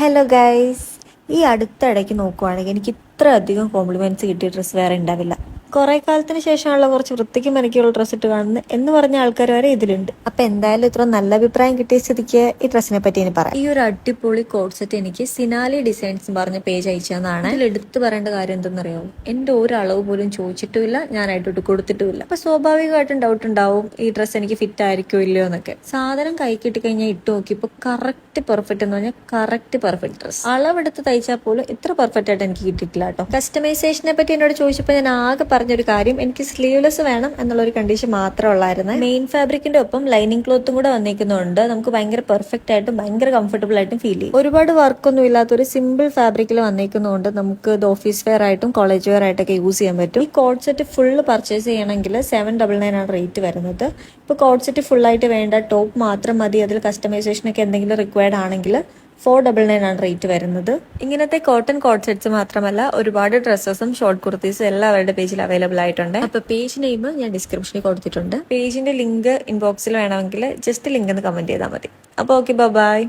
Hello guys, ഈ അടുത്തിടയ്ക്ക് നോക്കുവാണെങ്കിൽ എനിക്ക് ഇത്ര അധികം കോംപ്ലിമെന്റ്സ് കിട്ടിയ ഡ്രസ്സ് വേറെ ഉണ്ടാവില്ല. കുറെ കാലത്തിന് ശേഷമാണല്ലോ കുറച്ച് വൃത്തിക്ക് മനക്കിയുള്ള ഡ്രസ്സ് ഇട്ട് കാണുന്നത് എന്ന് പറഞ്ഞ ആൾക്കാർ വരെ ഇതിലുണ്ട്. അപ്പൊ എന്തായാലും ഇത്ര നല്ല അഭിപ്രായം കിട്ടിയ സ്ഥിതിക്ക് ഈ ഡ്രസ്സിനെ പറ്റി ഇനി പറയാം. ഈ ഒരു അടിപൊളി കോഡ് സെറ്റ് എനിക്ക് സിനാലി ഡിസൈൻസ് പറഞ്ഞ പേജ് അയച്ചതാണ്. ഇതിൽ എടുത്തു പറയേണ്ട കാര്യം എന്തെന്നറിയാമോ? എന്റെ ഒരളവ് പോലും ചോദിച്ചിട്ടുമില്ല, ഞാനായിട്ട് കൊടുത്തിട്ടുമില്ല. അപ്പൊ സ്വാഭാവികമായിട്ടും ഡൗട്ട് ഉണ്ടാവും ഈ ഡ്രസ്സ് എനിക്ക് ഫിറ്റ് ആയിരിക്കോ ഇല്ലയോ എന്നൊക്കെ. സാധനം കൈ കിട്ടി കഴിഞ്ഞാൽ ഇട്ട് നോക്കിയപ്പോൾ കറക്റ്റ് പെർഫെക്റ്റ് എന്ന് പറഞ്ഞാൽ കറക്റ്റ് പെർഫെക്റ്റ് ഡ്രസ്. അളവെടുത്ത് തയ്ച്ചാൽ പോലും ഇത്ര പെർഫെക്റ്റ് ആയിട്ട് എനിക്ക് കിട്ടിയിട്ടില്ല കേട്ടോ. കസ്റ്റമൈസേഷനെ പറ്റി എന്നോട് ചോദിച്ചപ്പോൾ ഞാൻ ആകെ പറഞ്ഞൊരു കാര്യം, എനിക്ക് സ്ലീവ്ലെസ് വേണം എന്നുള്ളൊരു കണ്ടീഷൻ മാത്രമേ ഉള്ളായിരുന്നു. മെയിൻ ഫാബ്രിക്കിന്റെ ഒപ്പം ലൈനിങ് ക്ലോത്തും കൂടെ വന്നിരിക്കുന്നുണ്ട്. നമുക്ക് ഭയങ്കര പെർഫെക്റ്റ് ആയിട്ടും ഭയങ്കര കംഫർട്ടബിൾ ആയിട്ടും ഫീൽ ചെയ്യും. ഒരുപാട് വർക്കൊന്നും ഇല്ലാത്ത ഒരു സിമ്പിൾ ഫാബ്രിക്കിൽ വന്നിരിക്കുന്നതുകൊണ്ട് നമുക്ക് ഇത് ഓഫീസ് വെയർ ആയിട്ടും കോളേജ് വെയർ ആയിട്ടൊക്കെ യൂസ് ചെയ്യാൻ പറ്റും. ഈ കോഡ് സെറ്റ് ഫുള്ള് പർച്ചേസ് ചെയ്യണമെങ്കിൽ 799 ആണ് റേറ്റ് വരുന്നത്. ഇപ്പൊ കോഡ് സെറ്റ് ഫുൾ ആയിട്ട് വേണ്ട, ടോപ്പ് മാത്രം മതി, അതിൽ കസ്റ്റമൈസേഷൻ ഒക്കെ എന്തെങ്കിലും റിക്വയർഡ് ആണെങ്കിൽ 499 ആണ് റേറ്റ് വരുന്നത്. ഇങ്ങനത്തെ കോട്ടൺ കോഡ് സെറ്റ്സ് മാത്രമല്ല ഒരുപാട് ഡ്രസ്സസും ഷോർട്ട് കുർത്തീസും എല്ലാം അവരുടെ പേജിൽ അവൈലബിൾ ആയിട്ടുണ്ട്. അപ്പൊ പേജ് നെയിം ഞാൻ ഡിസ്ക്രിപ്ഷനിൽ കൊടുത്തിട്ടുണ്ട്. പേജിന്റെ ലിങ്ക് ഇൻബോക്സിൽ വേണമെങ്കിൽ ജസ്റ്റ് ലിങ്ക് ഒന്ന് കമന്റ് ചെയ്താൽ മതി. അപ്പൊ ഓക്കെ, ബൈ.